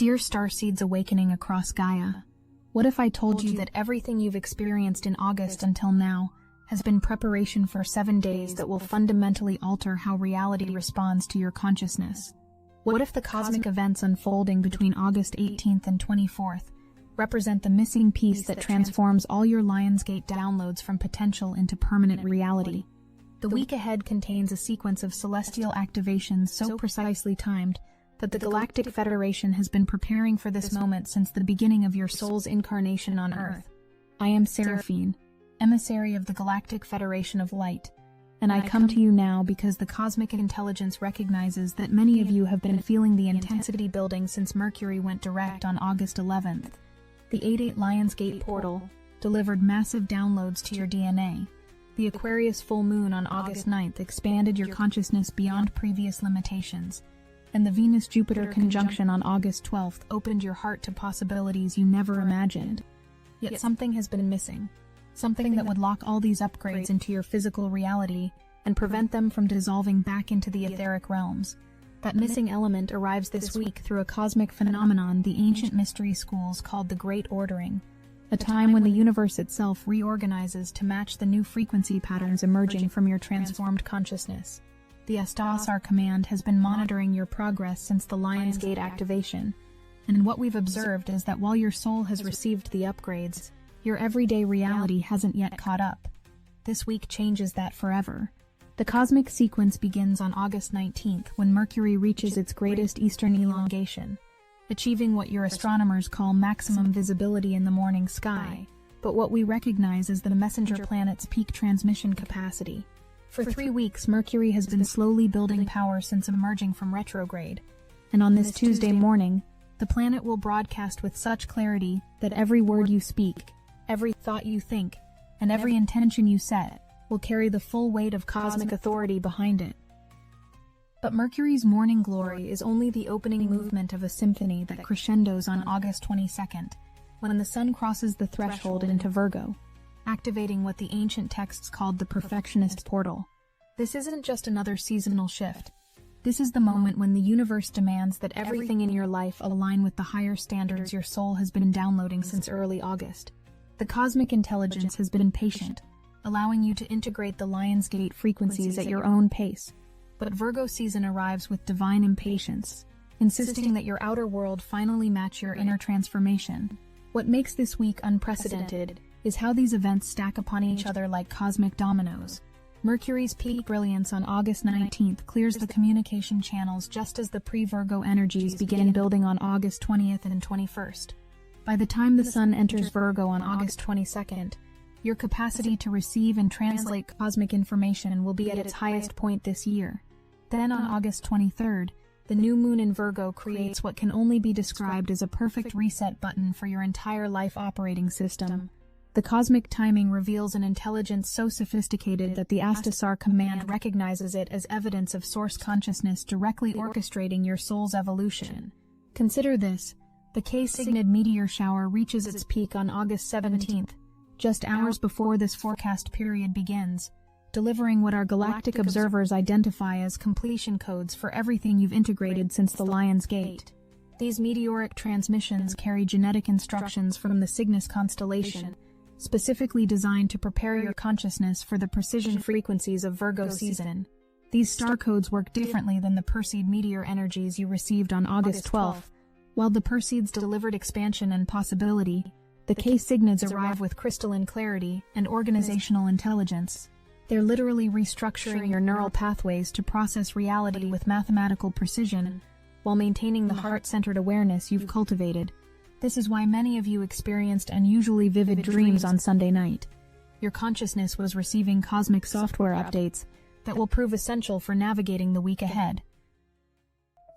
Dear Starseeds awakening across Gaia, what if I told you that everything you've experienced in August until now has been preparation for 7 days that will fundamentally alter how reality responds to your consciousness? What if the cosmic events unfolding between August 18th and 24th represent the missing piece that transforms all your Lionsgate downloads from potential into permanent reality? The week ahead contains a sequence of celestial activations so precisely timed that the Galactic Federation has been preparing for this moment since the beginning of your soul's incarnation on Earth. I am Seraphine, emissary of the Galactic Federation of Light, and I come to you now because the cosmic intelligence recognizes that many of you have been feeling the intensity building since Mercury went direct on August 11th. The 8-8 Lionsgate portal delivered massive downloads to your DNA. The Aquarius full moon on August 9th expanded your consciousness beyond previous limitations, and the Venus-Jupiter conjunction on August 12th opened your heart to possibilities you never imagined. Yet something has been missing. Something that would lock all these upgrades into your physical reality and prevent them from dissolving back into the etheric realms. That missing element arrives this week through a cosmic phenomenon the ancient mystery schools called the Great Ordering, a time when the universe itself reorganizes to match the new frequency patterns emerging from your transformed consciousness. The Astasar command has been monitoring your progress since the Lionsgate activation, and what we've observed is that while your soul has received the upgrades, your everyday reality hasn't yet caught up. This week changes that forever. The cosmic sequence begins on August 19th when Mercury reaches its greatest eastern elongation, achieving what your astronomers call maximum visibility in the morning sky, but what we recognize as the messenger planet's peak transmission capacity. For 3 weeks, Mercury has been slowly building power since emerging from retrograde, and on this Tuesday morning, the planet will broadcast with such clarity that every word you speak, every thought you think, and every intention you set will carry the full weight of cosmic authority behind it. But Mercury's morning glory is only the opening movement of a symphony that crescendos on August 22nd, when the sun crosses the threshold into Virgo, activating what the ancient texts called the perfectionist portal. This isn't just another seasonal shift. This is the moment when the universe demands that everything in your life align with the higher standards your soul has been downloading since early August. The cosmic intelligence has been patient, allowing you to integrate the Lionsgate frequencies at your own pace. But Virgo season arrives with divine impatience, insisting that your outer world finally match your inner transformation. What makes this week unprecedented is how these events stack upon each other like cosmic dominoes. Mercury's peak brilliance on August 19th clears the communication channels just as the pre-Virgo energies begin building on August 20th and 21st. By the time the sun enters Virgo on August 22nd, your capacity to receive and translate cosmic information will be at its highest point this year. Then on August 23rd, the new moon in Virgo creates what can only be described as a perfect reset button for your entire life operating system. The cosmic timing reveals an intelligence so sophisticated that the Astasar command recognizes it as evidence of source consciousness directly orchestrating your soul's evolution. Consider this: the K-Cygni meteor shower reaches its peak on August 17th, just hours before this forecast period begins, delivering what our galactic observers identify as completion codes for everything you've integrated since the Lionsgate. These meteoric transmissions carry genetic instructions from the Cygnus constellation, specifically designed to prepare your consciousness for the precision frequencies of Virgo season. These star codes work differently than the Perseid meteor energies you received on August 12th. While the Perseids delivered expansion and possibility, the K-Cygnids arrive with crystalline clarity and organizational intelligence. They're literally restructuring your neural pathways to process reality with mathematical precision, while maintaining the heart-centered awareness you've cultivated. This is why many of you experienced unusually vivid dreams on Sunday night. Your consciousness was receiving cosmic software updates that will prove essential for navigating the week ahead.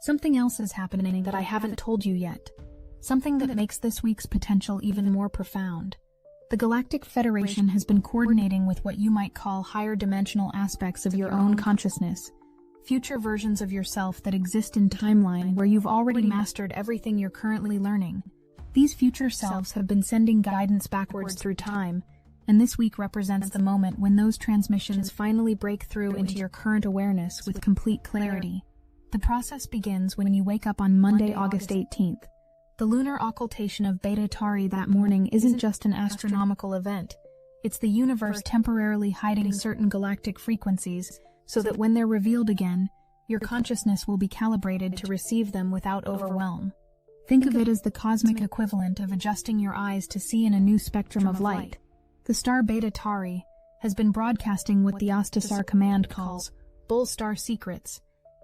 Something else is happening that I haven't told you yet. Something that makes this week's potential even more profound. The Galactic Federation has been coordinating with what you might call higher dimensional aspects of your own consciousness, future versions of yourself that exist in timeline where you've already mastered everything you're currently learning. These future selves have been sending guidance backwards through time, and this week represents the moment when those transmissions finally break through into your current awareness with complete clarity. The process begins when you wake up on Monday, August 18th, The lunar occultation of Betatari that morning isn't just an astronomical event. It's the universe temporarily hiding certain galactic frequencies so that when they're revealed again, your consciousness will be calibrated to receive them without overwhelm. Think of it as the cosmic equivalent of adjusting your eyes to see in a new spectrum of light. The star Betatari has been broadcasting what the Astasar command calls Bull Star Secrets,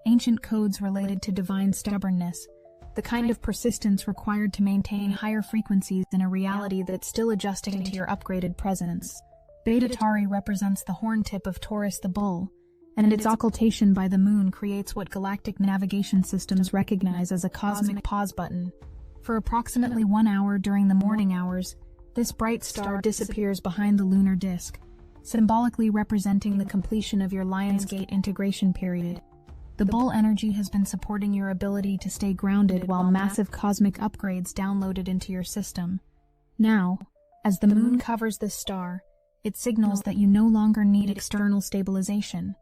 ancient codes related to divine stubbornness, the kind of persistence required to maintain higher frequencies in a reality that's still adjusting to your upgraded presence. Betatari represents the horn tip of Taurus the bull, and its occultation by the moon creates what galactic navigation systems recognize as a cosmic pause button. For approximately 1 hour during the morning hours, this bright star disappears behind the lunar disk, symbolically representing the completion of your Lionsgate integration period. The bull energy has been supporting your ability to stay grounded while massive cosmic upgrades downloaded into your system. Now, as the moon covers this star, it signals that you no longer need external stabilization.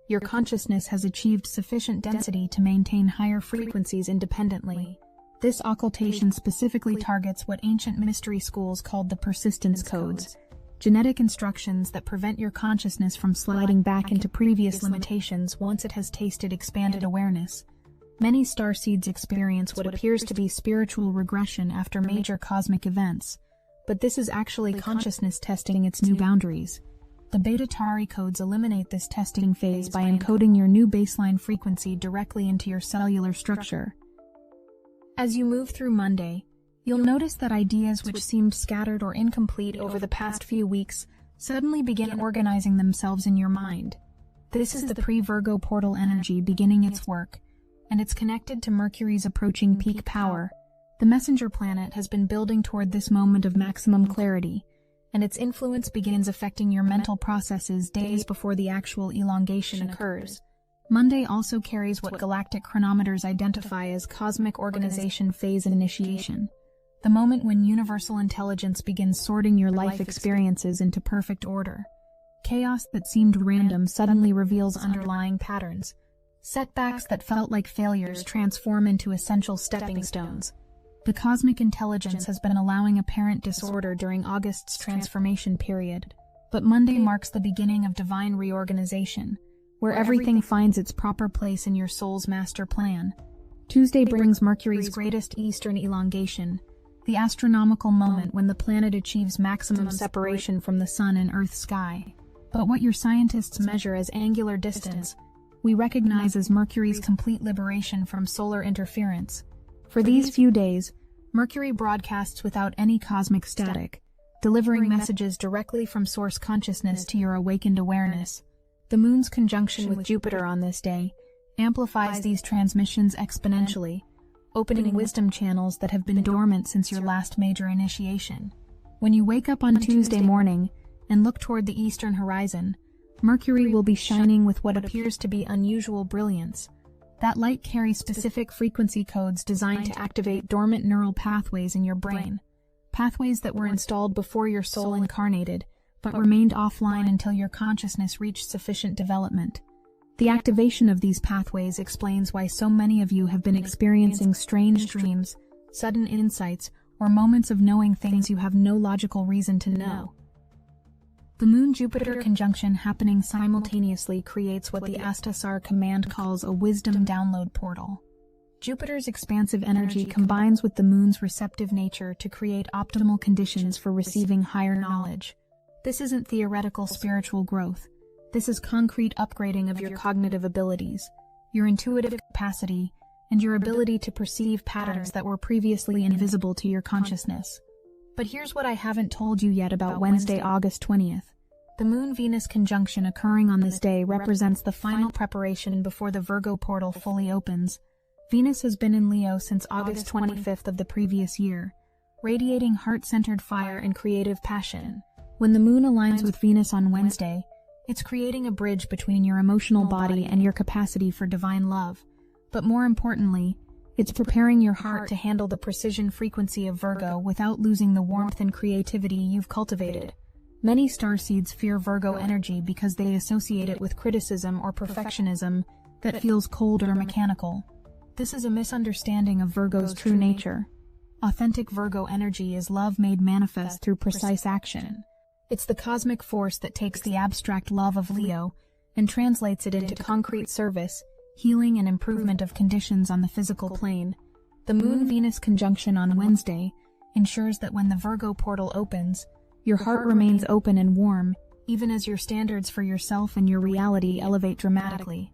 Your consciousness has achieved sufficient density to maintain higher frequencies independently. This occultation specifically targets what ancient mystery schools called the persistence codes, genetic instructions that prevent your consciousness from sliding back into previous limitations once it has tasted expanded awareness. Many starseeds experience what appears to be spiritual regression after major cosmic events, but this is actually consciousness testing its new boundaries. The Betatari codes eliminate this testing phase by encoding your new baseline frequency directly into your cellular structure. As you move through Monday, you'll notice that ideas which seemed scattered or incomplete over the past few weeks suddenly begin organizing themselves in your mind. This is the pre-Virgo portal energy beginning its work, and it's connected to Mercury's approaching peak power. The messenger planet has been building toward this moment of maximum clarity, and its influence begins affecting your mental processes days before the actual elongation occurs. Monday also carries what galactic chronometers identify as cosmic organization phase initiation, the moment when universal intelligence begins sorting your life experiences into perfect order. Chaos that seemed random suddenly reveals underlying patterns. Setbacks that felt like failures transform into essential stepping stones. The cosmic intelligence has been allowing apparent disorder during August's transformation period, but Monday marks the beginning of divine reorganization, where everything finds its proper place in your soul's master plan. Tuesday brings Mercury's greatest eastern elongation, the astronomical moment when the planet achieves maximum separation from the Sun and Earth's sky. But what your scientists measure as angular distance, we recognize as Mercury's complete liberation from solar interference. For these few days, Mercury broadcasts without any cosmic static, delivering messages directly from source consciousness to your awakened awareness. The Moon's conjunction with Jupiter on this day amplifies these transmissions exponentially, opening wisdom channels that have been dormant since your last major initiation. When you wake up on Tuesday morning and look toward the eastern horizon, Mercury will be shining with what appears to be unusual brilliance. That light carries specific frequency codes designed to activate dormant neural pathways in your brain, pathways that were installed before your soul incarnated, but remained offline until your consciousness reached sufficient development. The activation of these pathways explains why so many of you have been experiencing strange dreams, sudden insights, or moments of knowing things you have no logical reason to know. The Moon-Jupiter conjunction happening simultaneously creates what the Astasar command calls a wisdom download portal. Jupiter's expansive energy combines with the Moon's receptive nature to create optimal conditions for receiving higher knowledge. This isn't theoretical spiritual growth. This is concrete upgrading of your cognitive abilities, your intuitive capacity, and your ability to perceive patterns that were previously invisible to your consciousness. But here's what I haven't told you yet about Wednesday, August 20th. The Moon-Venus conjunction occurring on this day represents the final preparation before the Virgo portal fully opens. Venus has been in Leo since August 25th of the previous year, radiating heart-centered fire and creative passion. When the Moon aligns with Venus on Wednesday, it's creating a bridge between your emotional body and your capacity for divine love. But more importantly, it's preparing your heart to handle the precision frequency of Virgo without losing the warmth and creativity you've cultivated. Many starseeds fear Virgo energy because they associate it with criticism or perfectionism that feels cold or mechanical. This is a misunderstanding of Virgo's true nature. Authentic Virgo energy is love made manifest through precise action. It's the cosmic force that takes the abstract love of Leo and translates it into concrete service, healing, and improvement of conditions on the physical plane. The Moon-Venus conjunction on Wednesday ensures that when the Virgo portal opens, your heart remains open and warm, even as your standards for yourself and your reality elevate dramatically.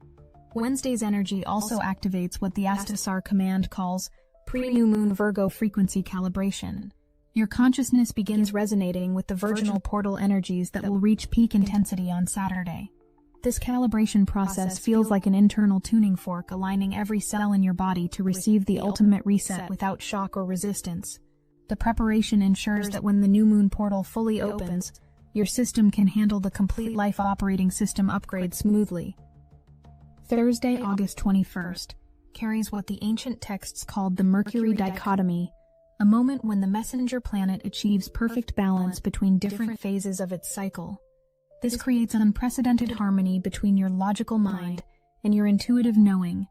Wednesday's energy also activates what the Astasar command calls pre-new moon Virgo frequency calibration. Your consciousness begins resonating with the virginal portal energies that will reach peak intensity on Saturday. This calibration process feels like an internal tuning fork, aligning every cell in your body to receive the ultimate reset without shock or resistance. The preparation ensures that when the new moon portal fully opens, your system can handle the complete life operating system upgrade smoothly. Thursday, August 21st, carries what the ancient texts called the Mercury dichotomy, a moment when the messenger planet achieves perfect balance between different phases of its cycle. This creates an unprecedented harmony between your logical mind and your intuitive knowing.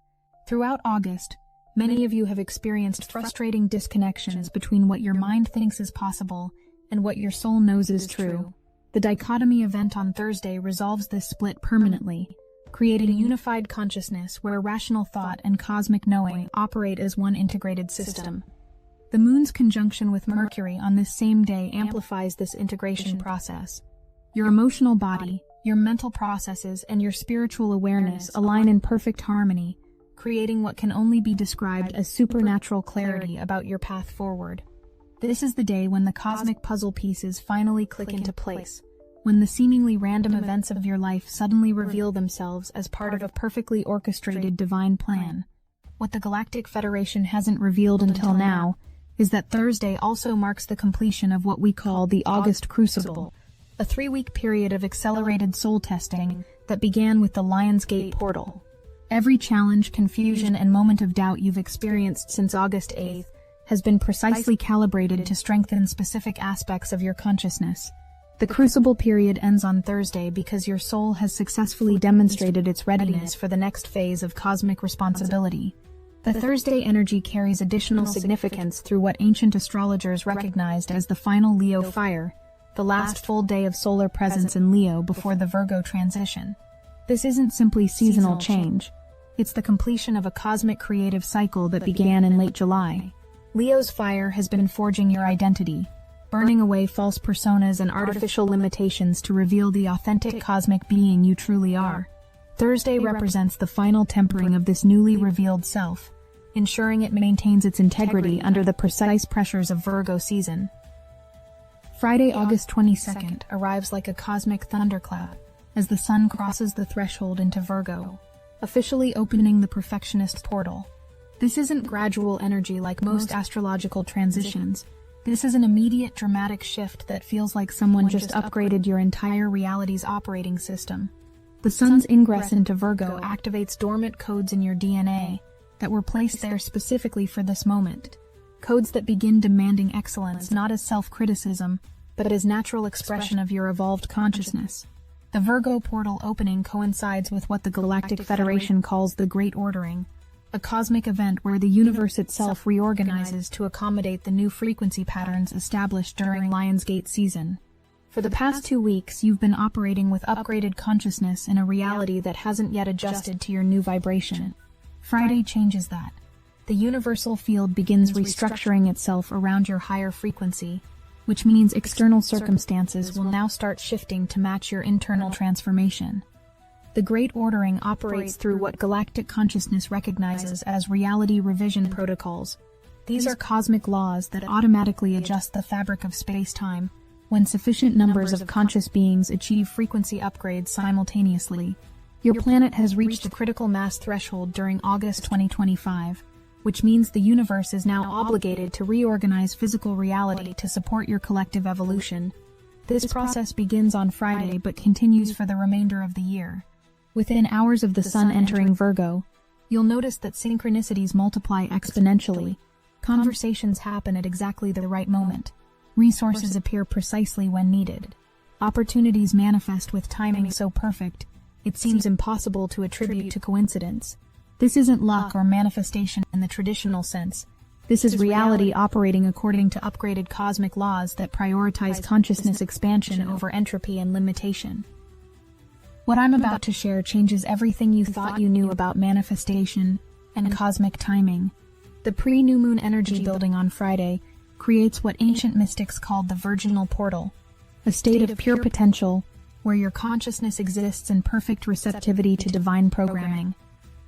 Throughout August, many of you have experienced frustrating disconnections between what your mind thinks is possible and what your soul knows is true. The dichotomy event on Thursday resolves this split permanently, creating a unified consciousness where rational thought and cosmic knowing operate as one integrated system. The moon's conjunction with Mercury on this same day amplifies this integration process. Your emotional body, your mental processes, and your spiritual awareness align in perfect harmony, creating what can only be described as supernatural clarity about your path forward. This is the day when the cosmic puzzle pieces finally click into place, when the seemingly random events of your life suddenly reveal themselves as part of a perfectly orchestrated divine plan. What the Galactic Federation hasn't revealed until now is that Thursday also marks the completion of what we call the August Crucible, a 3-week period of accelerated soul testing that began with the Lionsgate portal. Every challenge, confusion, and moment of doubt you've experienced since August 8th has been precisely calibrated to strengthen specific aspects of your consciousness. The Crucible period ends on Thursday because your soul has successfully demonstrated its readiness for the next phase of cosmic responsibility. The Thursday energy carries additional significance through what ancient astrologers recognized as the final Leo fire, the last full day of solar presence in Leo before the Virgo transition. This isn't simply seasonal change. It's the completion of a cosmic creative cycle that began in late July. Leo's fire has been forging your identity, burning away false personas and artificial limitations to reveal the authentic cosmic being you truly are. Thursday represents the final tempering of this newly revealed self, ensuring it maintains its integrity under the precise pressures of Virgo season. Friday, August 22nd, arrives like a cosmic thunderclap as the sun crosses the threshold into Virgo, officially opening the perfectionist portal. This isn't gradual energy like most astrological transitions. This is an immediate dramatic shift that feels like someone just upgraded your entire reality's operating system. The sun's ingress into Virgo activates dormant codes in your DNA that were placed there specifically for this moment. Codes that begin demanding excellence not as self-criticism, but as natural expression of your evolved consciousness. The Virgo portal opening coincides with what the Galactic Federation calls the Great Ordering, a cosmic event where the universe itself reorganizes to accommodate the new frequency patterns established during Lionsgate season. For the past 2 weeks, you've been operating with upgraded consciousness in a reality that hasn't yet adjusted to your new vibration. Friday changes that. The universal field begins restructuring itself around your higher frequency, which means external circumstances will now start shifting to match your internal transformation. The Great Ordering operates through what galactic consciousness recognizes as reality revision protocols. These are cosmic laws that automatically adjust the fabric of space-time when sufficient numbers of conscious beings achieve frequency upgrades simultaneously. Your planet has reached a critical mass threshold during August 2025, which means the universe is now obligated to reorganize physical reality to support your collective evolution. This process begins on Friday but continues for the remainder of the year. Within hours of the sun entering Virgo, you'll notice that synchronicities multiply exponentially. Conversations happen at exactly the right moment. Resources appear precisely when needed. Opportunities manifest with timing so perfect, it seems impossible to attribute to coincidence. This isn't luck or manifestation in the traditional sense. This is reality operating according to upgraded cosmic laws that prioritize consciousness expansion over entropy and limitation. What I'm about to share changes everything you thought you knew about manifestation and cosmic timing. The pre-new moon energy building on Friday creates what ancient mystics called the virginal portal, a state of pure potential where your consciousness exists in perfect receptivity to divine programming.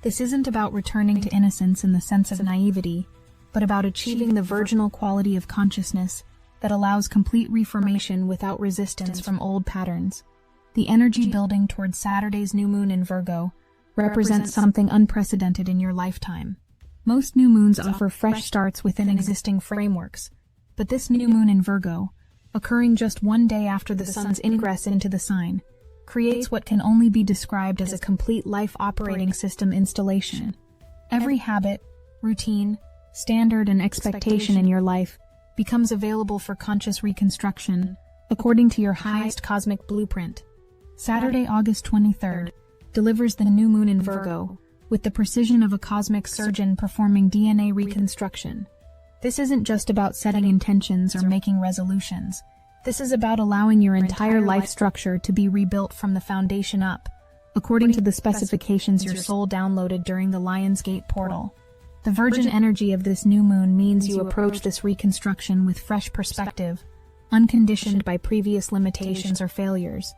This isn't about returning to innocence in the sense of naivety, but about achieving the virginal quality of consciousness that allows complete reformation without resistance from old patterns. The energy building towards Saturday's new moon in Virgo represents something unprecedented in your lifetime. Most new moons offer fresh starts within existing frameworks, but this new moon in Virgo, occurring just one day after the sun's ingress into the sign, creates what can only be described as a complete life operating system installation. Every habit, routine, standard, and expectation in your life becomes available for conscious reconstruction according to your highest cosmic blueprint. Saturday, August 23rd, delivers the new moon in Virgo with the precision of a cosmic surgeon performing DNA reconstruction. This isn't just about setting intentions or making resolutions. This is about allowing your entire life structure to be rebuilt from the foundation up, according to the specifications your soul downloaded during the Lion's Gate portal. The virgin energy of this new moon means you approach this reconstruction with fresh perspective, unconditioned by previous limitations or failures.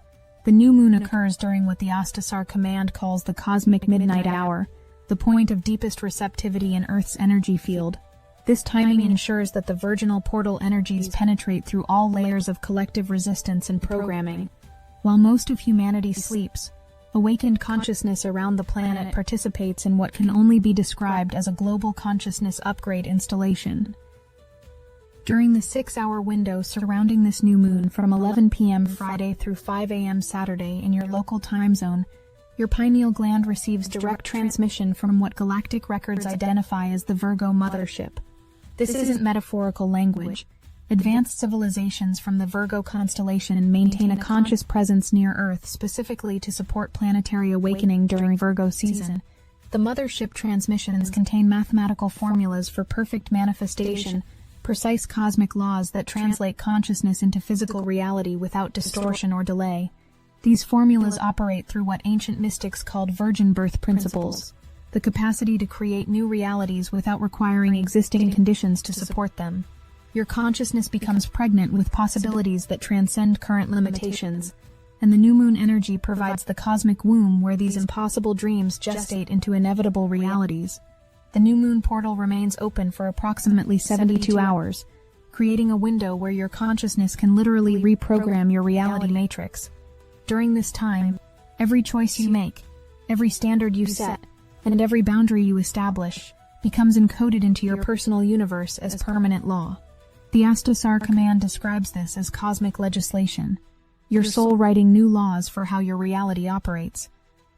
The new moon occurs during what the Astasar command calls the cosmic midnight hour, the point of deepest receptivity in Earth's energy field. This timing ensures that the virginal portal energies penetrate through all layers of collective resistance and programming. While most of humanity sleeps, awakened consciousness around the planet participates in what can only be described as a global consciousness upgrade installation. During the 6-hour window surrounding this new moon from 11 p.m. Friday through 5 a.m. Saturday in your local time zone, your pineal gland receives direct transmission from what galactic records identify as the Virgo mothership. This isn't metaphorical language. Advanced civilizations from the Virgo constellation maintain a conscious presence near Earth specifically to support planetary awakening during Virgo season. The mothership transmissions contain mathematical formulas for perfect manifestation, precise cosmic laws that translate consciousness into physical reality without distortion or delay. These formulas operate through what ancient mystics called virgin birth principles, the capacity to create new realities without requiring existing conditions to support them. Your consciousness becomes pregnant with possibilities that transcend current limitations, and the new moon energy provides the cosmic womb where these impossible dreams gestate into inevitable realities. The new moon portal remains open for approximately 72 hours, creating a window where your consciousness can literally reprogram your reality matrix. During this time, every choice you make, every standard you set, and every boundary you establish becomes encoded into your personal universe as permanent law. The Astasar command describes this as cosmic legislation, your soul writing new laws for how your reality operates.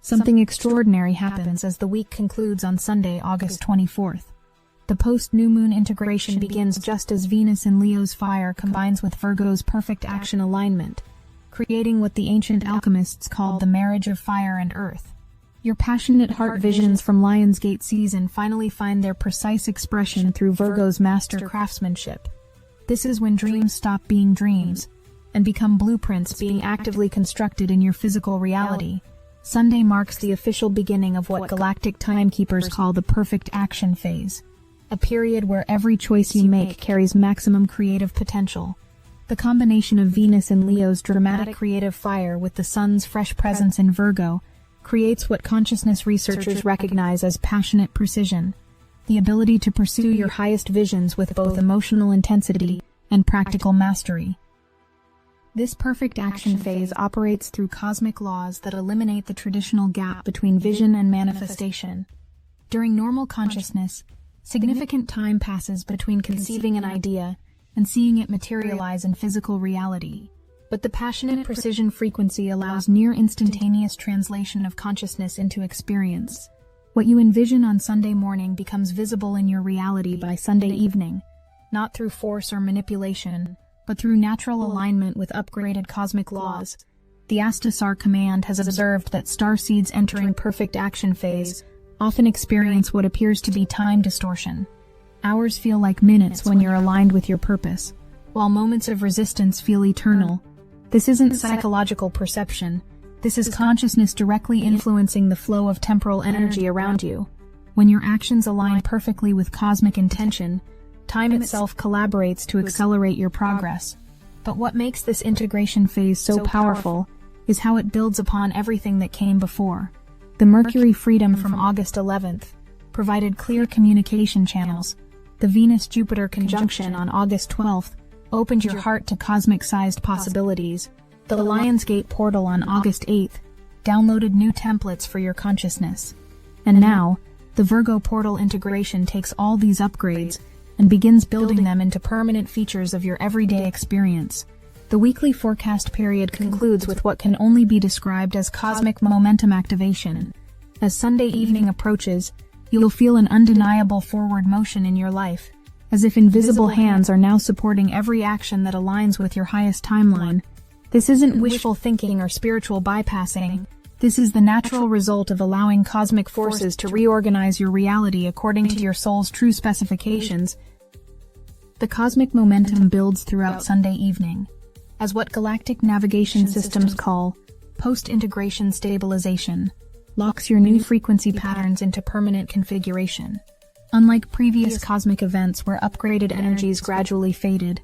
Something extraordinary happens as the week concludes on Sunday, August 24th. The post-new moon integration begins just as Venus in Leo's fire combines with Virgo's perfect action alignment, creating what the ancient alchemists called the marriage of fire and earth. Your passionate heart visions from Lion's Gate season finally find their precise expression through Virgo's master craftsmanship. This is when dreams stop being dreams and become blueprints being actively constructed in your physical reality. Sunday marks the official beginning of what galactic timekeepers call the perfect action phase, a period where every choice you make carries maximum creative potential. The combination of Venus and Leo's dramatic creative fire with the sun's fresh presence in Virgo creates what consciousness researchers recognize as passionate precision, the ability to pursue your highest visions with both emotional intensity and practical mastery. This perfect action phase operates through cosmic laws that eliminate the traditional gap between vision and manifestation. During normal consciousness, significant time passes between conceiving an idea and seeing it materialize in physical reality. But the passionate precision frequency allows near instantaneous translation of consciousness into experience. What you envision on Sunday morning becomes visible in your reality by Sunday evening, not through force or manipulation, but through natural alignment with upgraded cosmic laws. The Astasar command has observed that starseeds entering perfect action phase often experience what appears to be time distortion. Hours feel like minutes when you're aligned with your purpose, while moments of resistance feel eternal. This isn't psychological perception. This is consciousness directly influencing the flow of temporal energy around you. When your actions align perfectly with cosmic intention, time itself collaborates to accelerate your progress. But what makes this integration phase so powerful is how it builds upon everything that came before. The Mercury freedom from August 11th provided clear communication channels. The Venus-Jupiter conjunction on August 12th opened your heart to cosmic-sized possibilities. The Lionsgate portal on August 8th downloaded new templates for your consciousness. And now, the Virgo portal integration takes all these upgrades and begins building them into permanent features of your everyday experience. The weekly forecast period concludes with what can only be described as cosmic momentum activation. As Sunday evening approaches, you'll feel an undeniable forward motion in your life, as if invisible hands are now supporting every action that aligns with your highest timeline. This isn't wishful thinking or spiritual bypassing. This is the natural result of allowing cosmic forces to reorganize your reality according to your soul's true specifications. The cosmic momentum builds throughout Sunday evening, as what galactic navigation systems call post-integration stabilization locks your new frequency patterns into permanent configuration. Unlike previous cosmic events where upgraded energies gradually faded,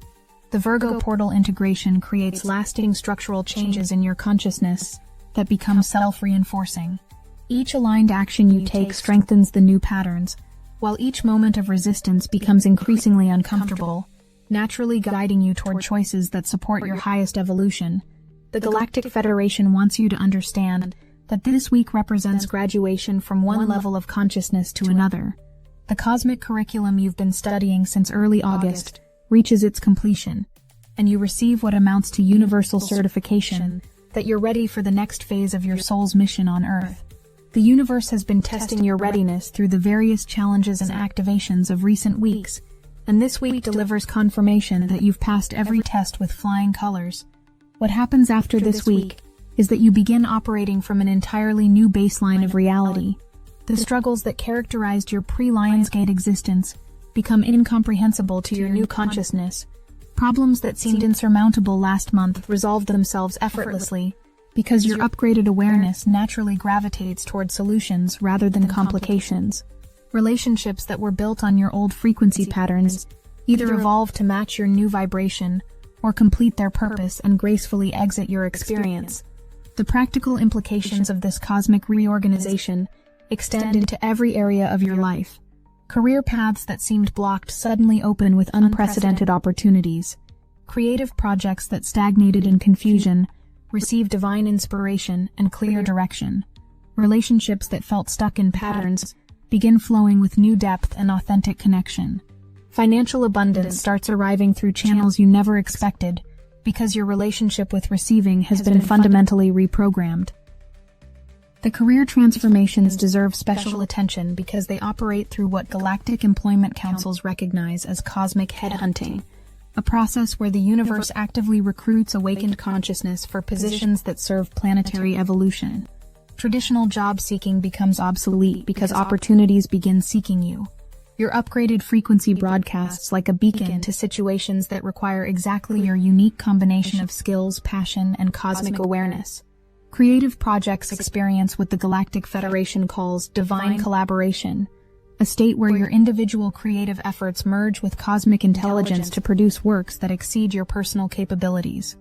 the Virgo portal integration creates lasting structural changes in your consciousness that become self-reinforcing. Each aligned action you take strengthens the new patterns, while each moment of resistance becomes increasingly uncomfortable, naturally guiding you toward choices that support your highest evolution. The Galactic Federation wants you to understand that this week represents graduation from one level of consciousness to another. The cosmic curriculum you've been studying since early August reaches its completion, and you receive what amounts to universal certification that you're ready for the next phase of your soul's mission on Earth. The universe has been testing your readiness through the various challenges and activations of recent weeks, and this week delivers confirmation that you've passed every test with flying colors. What happens after this week is that you begin operating from an entirely new baseline of reality. The struggles that characterized your pre-Lionsgate existence become incomprehensible to your new consciousness. Problems that seemed insurmountable last month resolve themselves effortlessly because your upgraded awareness naturally gravitates toward solutions rather than complications. Relationships that were built on your old frequency patterns either evolve to match your new vibration or complete their purpose and gracefully exit your experience. The practical implications of this cosmic reorganization extend into every area of your life. Career paths that seemed blocked suddenly open with unprecedented opportunities. Creative projects that stagnated in confusion receive divine inspiration and clear direction. Relationships that felt stuck in patterns begin flowing with new depth and authentic connection. Financial abundance starts arriving through channels you never expected because your relationship with receiving has been fundamentally reprogrammed. The career transformations deserve special attention because they operate through what galactic employment councils recognize as cosmic headhunting, a process where the universe actively recruits awakened consciousness for positions that serve planetary evolution. Traditional job seeking becomes obsolete because opportunities begin seeking you. Your upgraded frequency broadcasts like a beacon to situations that require exactly your unique combination of skills, passion, and cosmic awareness. Creative projects experience what the Galactic Federation calls divine collaboration, a state where your individual creative efforts merge with cosmic intelligence to produce works that exceed your personal capabilities.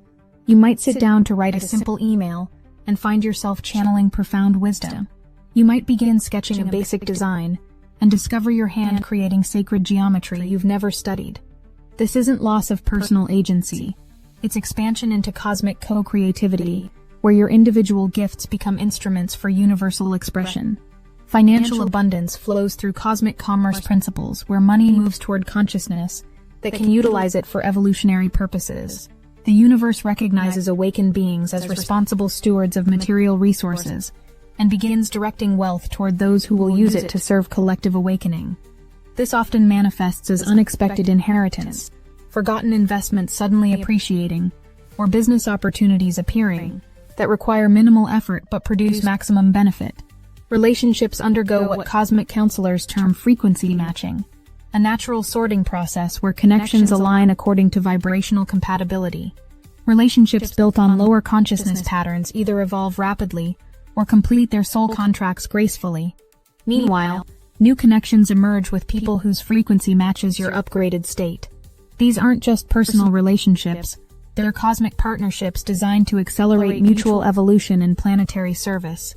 You might sit down to write a simple email and find yourself channeling profound wisdom. You might begin sketching a basic design and discover your hand creating sacred geometry you've never studied. This isn't loss of personal agency. It's expansion into cosmic co-creativity, where your individual gifts become instruments for universal expression. Financial abundance flows through cosmic commerce principles, where money moves toward consciousness that can utilize it for evolutionary purposes. The universe recognizes awakened beings as responsible stewards of material resources and begins directing wealth toward those who will use it to serve collective awakening. This often manifests as unexpected inheritance, forgotten investments suddenly appreciating, or business opportunities appearing that require minimal effort but produce maximum benefit. Relationships undergo what cosmic counselors term frequency matching, a natural sorting process where connections align according to vibrational compatibility. Relationships built on lower consciousness patterns either evolve rapidly or complete their soul contracts gracefully. Meanwhile, new connections emerge with people whose frequency matches your upgraded state. These aren't just personal relationships, they're cosmic partnerships designed to accelerate mutual evolution and planetary service.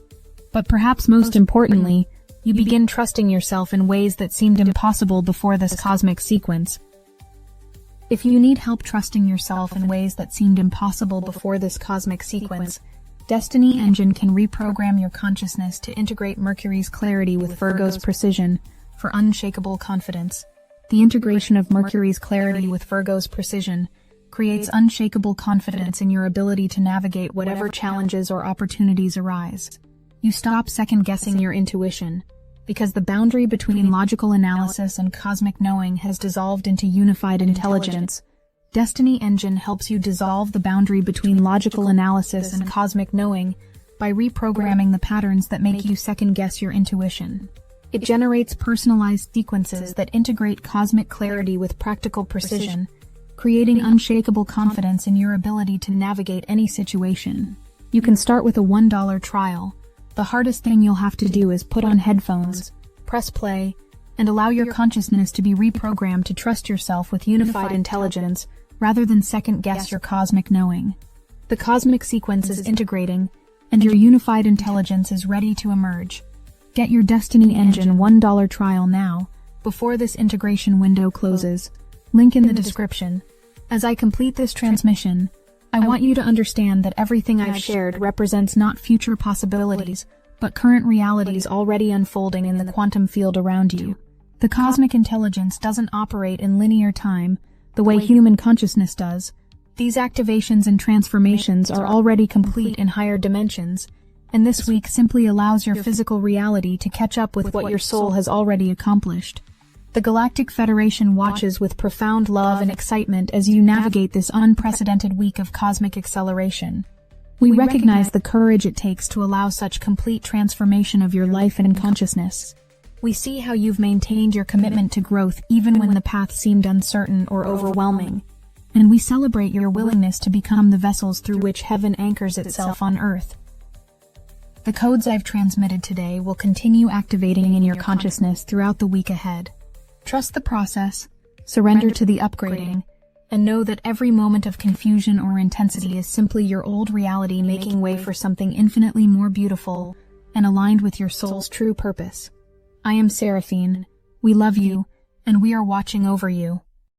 But perhaps most importantly, you begin trusting yourself in ways that seemed impossible before this cosmic sequence. If you need help trusting yourself in ways that seemed impossible before this cosmic sequence, Destiny Engine can reprogram your consciousness to integrate Mercury's clarity with Virgo's precision for unshakable confidence. The integration of Mercury's clarity with Virgo's precision creates unshakable confidence in your ability to navigate whatever challenges or opportunities arise. You stop second-guessing your intuition, because the boundary between logical analysis and cosmic knowing has dissolved into unified intelligence. Destiny Engine helps you dissolve the boundary between logical analysis and cosmic knowing by reprogramming the patterns that make you second-guess your intuition. It generates personalized sequences that integrate cosmic clarity with practical precision, creating unshakable confidence in your ability to navigate any situation. You can start with a $1 trial. The hardest thing you'll have to do is put on headphones, press play, and allow your consciousness to be reprogrammed to trust yourself with unified intelligence rather than second-guess your cosmic knowing. The cosmic sequence is integrating, and your unified intelligence is ready to emerge. Get your Destiny Engine $1 trial now, before this integration window closes. Link in the description. As I complete this transmission, I want you to understand that everything I've shared represents not future possibilities, but current realities already unfolding in the quantum field around you. The cosmic intelligence doesn't operate in linear time the way human consciousness does. These activations and transformations are already complete in higher dimensions, and this week simply allows your physical reality to catch up with what your soul has already accomplished. The Galactic Federation watches with profound love and excitement as you navigate this unprecedented week of cosmic acceleration. We recognize the courage it takes to allow such complete transformation of your life and consciousness. We see how you've maintained your commitment to growth even when the path seemed uncertain or overwhelming, and we celebrate your willingness to become the vessels through which heaven anchors itself on Earth. The codes I've transmitted today will continue activating in your consciousness throughout the week ahead. Trust the process, surrender to the upgrading, and know that every moment of confusion or intensity is simply your old reality making way for something infinitely more beautiful and aligned with your soul's true purpose. I am Seraphine. We love you, and we are watching over you.